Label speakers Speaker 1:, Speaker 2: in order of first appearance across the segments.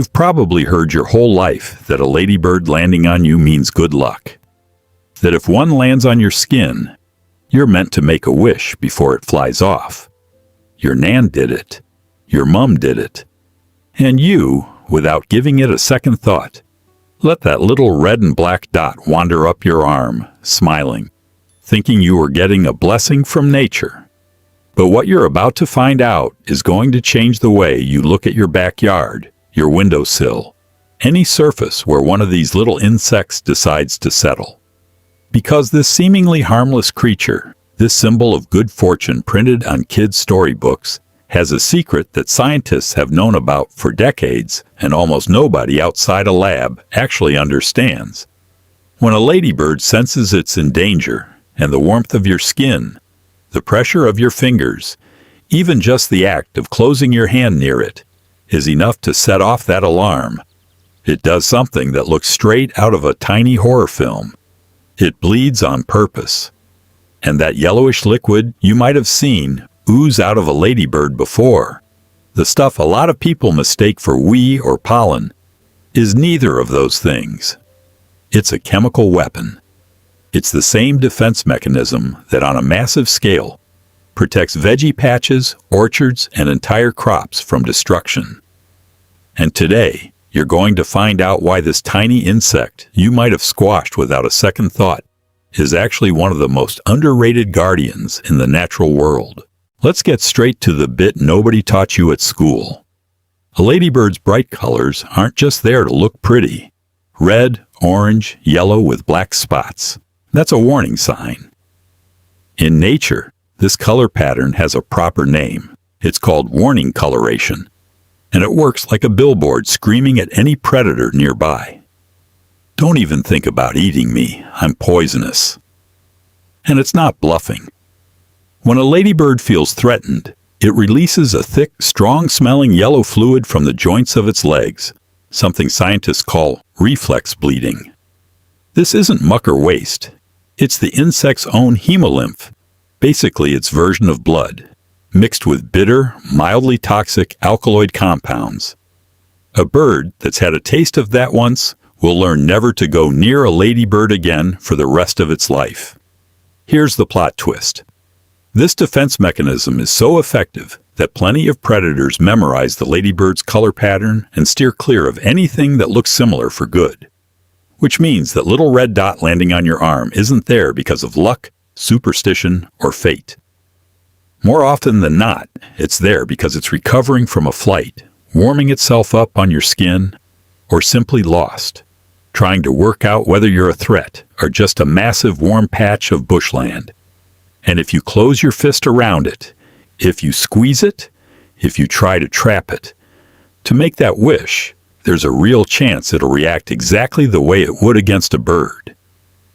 Speaker 1: You've probably heard your whole life that a ladybird landing on you means good luck. That if one lands on your skin, you're meant to make a wish before it flies off. Your nan did it. Your mum did it. And you, without giving it a second thought, let that little red and black dot wander up your arm, smiling, thinking you were getting a blessing from nature. But what you're about to find out is going to change the way you look at your backyard, your windowsill, any surface where one of these little insects decides to settle. Because this seemingly harmless creature, this symbol of good fortune printed on kids' storybooks, has a secret that scientists have known about for decades and almost nobody outside a lab actually understands. When a ladybird senses it's in danger, and the warmth of your skin, the pressure of your fingers, even just the act of closing your hand near it, is enough to set off that alarm. It does something that looks straight out of a tiny horror film. It bleeds on purpose. And that yellowish liquid you might have seen ooze out of a ladybird before, the stuff a lot of people mistake for wee or pollen, is neither of those things. It's a chemical weapon. It's the same defense mechanism that on a massive scale protects veggie patches, orchards, and entire crops from destruction. And today, you're going to find out why this tiny insect you might have squashed without a second thought is actually one of the most underrated guardians in the natural world. Let's get straight to the bit nobody taught you at school. A ladybird's bright colors aren't just there to look pretty. Red, orange, yellow with black spots. That's a warning sign. In nature, this color pattern has a proper name. It's called warning coloration, and it works like a billboard screaming at any predator nearby. Don't even think about eating me, I'm poisonous. And it's not bluffing. When a ladybird feels threatened, it releases a thick, strong-smelling yellow fluid from the joints of its legs, something scientists call reflex bleeding. This isn't muck or waste. It's the insect's own hemolymph, basically its version of blood, mixed with bitter, mildly toxic alkaloid compounds. A bird that's had a taste of that once will learn never to go near a ladybird again for the rest of its life. Here's the plot twist. This defense mechanism is so effective that plenty of predators memorize the ladybird's color pattern and steer clear of anything that looks similar for good. Which means that little red dot landing on your arm isn't there because of luck, superstition, or fate. More often than not, it's there because it's recovering from a flight, warming itself up on your skin, or simply lost, trying to work out whether you're a threat or just a massive warm patch of bushland. And if you close your fist around it, if you squeeze it, if you try to trap it, to make that wish, there's a real chance it'll react exactly the way it would against a bird,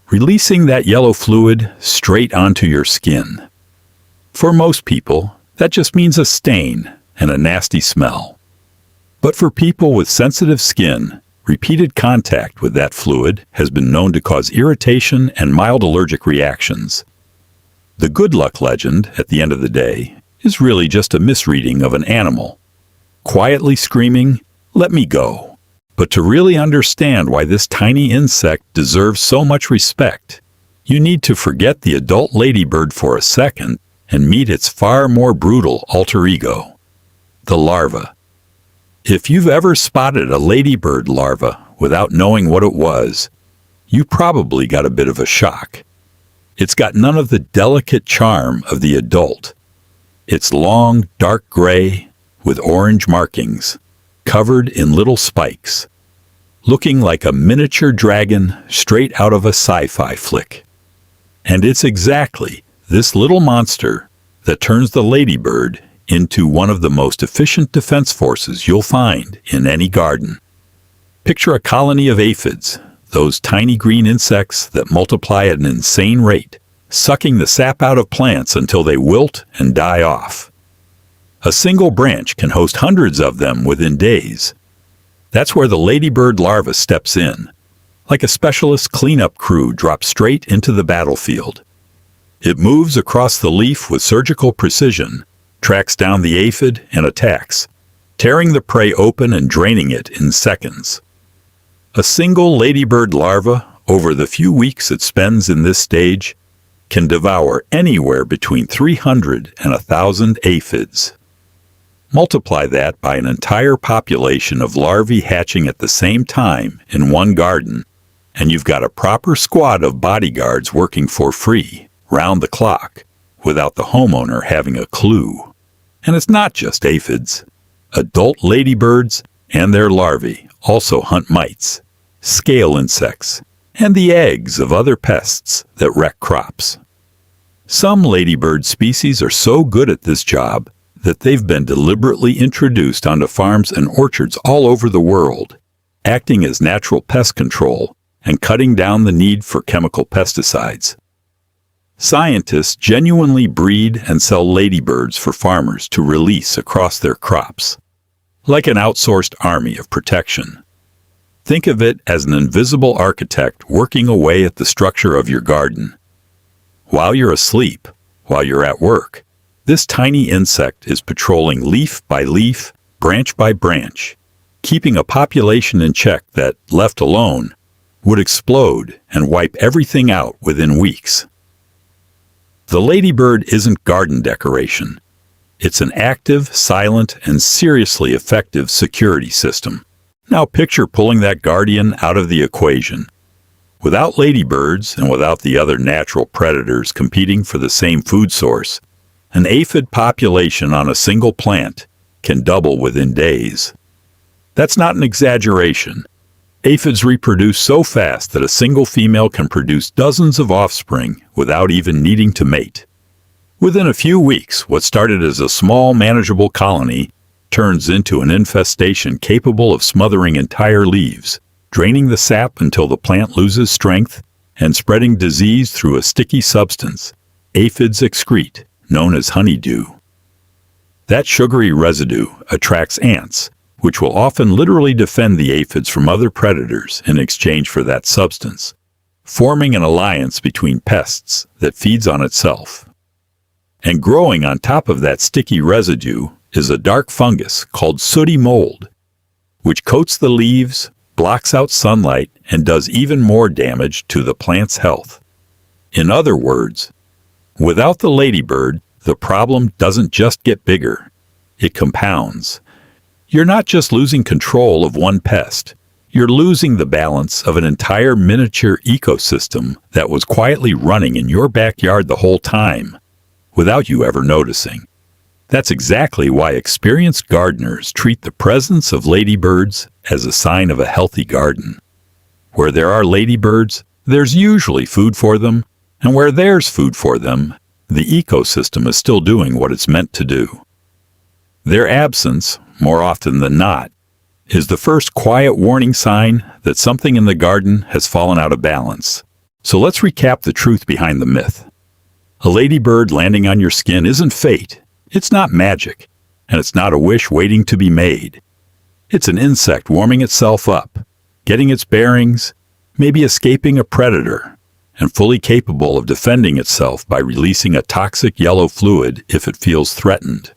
Speaker 1: releasing that yellow fluid straight onto your skin. For most people, that just means a stain and a nasty smell. But for people with sensitive skin, repeated contact with that fluid has been known to cause irritation and mild allergic reactions. The good luck legend, at the end of the day, is really just a misreading of an animal, quietly screaming, "Let me go." But to really understand why this tiny insect deserves so much respect, you need to forget the adult ladybird for a second and meet its far more brutal alter ego, the larva. If you've ever spotted a ladybird larva without knowing what it was, you probably got a bit of a shock. It's got none of the delicate charm of the adult. It's long, dark gray with orange markings, covered in little spikes, looking like a miniature dragon straight out of a sci-fi flick. And it's exactly this little monster that turns the ladybird into one of the most efficient defense forces you'll find in any garden. Picture a colony of aphids, those tiny green insects that multiply at an insane rate, sucking the sap out of plants until they wilt and die off. A single branch can host hundreds of them within days. That's where the ladybird larva steps in, like a specialist cleanup crew dropped straight into the battlefield. It moves across the leaf with surgical precision, tracks down the aphid, and attacks, tearing the prey open and draining it in seconds. A single ladybird larva, over the few weeks it spends in this stage, can devour anywhere between 300 and 1,000 aphids. Multiply that by an entire population of larvae hatching at the same time in one garden, and you've got a proper squad of bodyguards working for free, round the clock, without the homeowner having a clue. And it's not just aphids. Adult ladybirds and their larvae also hunt mites, scale insects, and the eggs of other pests that wreck crops. Some ladybird species are so good at this job that they've been deliberately introduced onto farms and orchards all over the world, acting as natural pest control and cutting down the need for chemical pesticides. Scientists genuinely breed and sell ladybirds for farmers to release across their crops, like an outsourced army of protection. Think of it as an invisible architect working away at the structure of your garden. While you're asleep, while you're at work, this tiny insect is patrolling leaf by leaf, branch by branch, keeping a population in check that, left alone, would explode and wipe everything out within weeks. The ladybird isn't garden decoration. It's an active, silent, and seriously effective security system. Now picture pulling that guardian out of the equation. Without ladybirds and without the other natural predators competing for the same food source, an aphid population on a single plant can double within days. That's not an exaggeration. Aphids reproduce so fast that a single female can produce dozens of offspring without even needing to mate. Within a few weeks, what started as a small, manageable colony turns into an infestation capable of smothering entire leaves, draining the sap until the plant loses strength, and spreading disease through a sticky substance aphids excrete, known as honeydew. That sugary residue attracts ants, which will often literally defend the aphids from other predators in exchange for that substance, forming an alliance between pests that feeds on itself. And growing on top of that sticky residue is a dark fungus called sooty mold, which coats the leaves, blocks out sunlight, and does even more damage to the plant's health. In other words, without the ladybird, the problem doesn't just get bigger, it compounds. You're not just losing control of one pest, you're losing the balance of an entire miniature ecosystem that was quietly running in your backyard the whole time, without you ever noticing. That's exactly why experienced gardeners treat the presence of ladybirds as a sign of a healthy garden. Where there are ladybirds, there's usually food for them, and where there's food for them, the ecosystem is still doing what it's meant to do. Their absence, more often than not, is the first quiet warning sign that something in the garden has fallen out of balance. So let's recap the truth behind the myth. A ladybird landing on your skin isn't fate. It's not magic, and it's not a wish waiting to be made. It's an insect warming itself up, getting its bearings, maybe escaping a predator, and fully capable of defending itself by releasing a toxic yellow fluid if it feels threatened.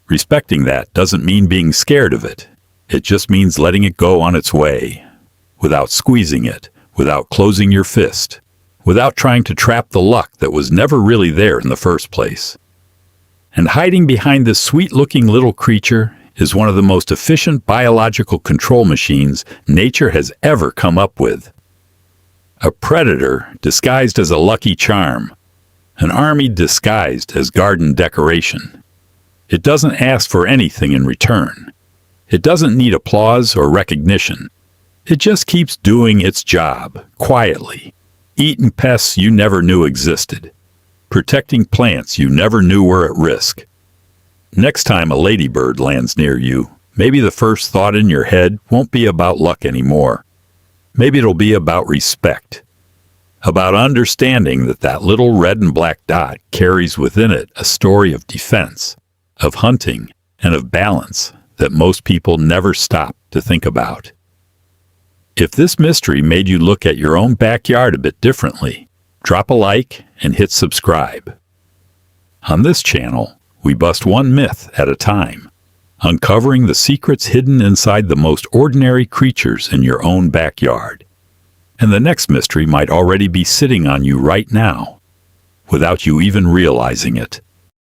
Speaker 1: Respecting that doesn't mean being scared of it. It just means letting it go on its way, without squeezing it, without closing your fist, without trying to trap the luck that was never really there in the first place. And hiding behind this sweet-looking little creature is one of the most efficient biological control machines nature has ever come up with. A predator disguised as a lucky charm, an army disguised as garden decoration. It doesn't ask for anything in return. It doesn't need applause or recognition. It just keeps doing its job, quietly, eating pests you never knew existed, protecting plants you never knew were at risk. Next time a ladybird lands near you, maybe the first thought in your head won't be about luck anymore. Maybe it'll be about respect, about understanding that that little red and black dot carries within it a story of defense, of hunting, and of balance that most people never stop to think about. If this mystery made you look at your own backyard a bit differently, drop a like and hit subscribe. On this channel, we bust one myth at a time, uncovering the secrets hidden inside the most ordinary creatures in your own backyard. And the next mystery might already be sitting on you right now, without you even realizing it.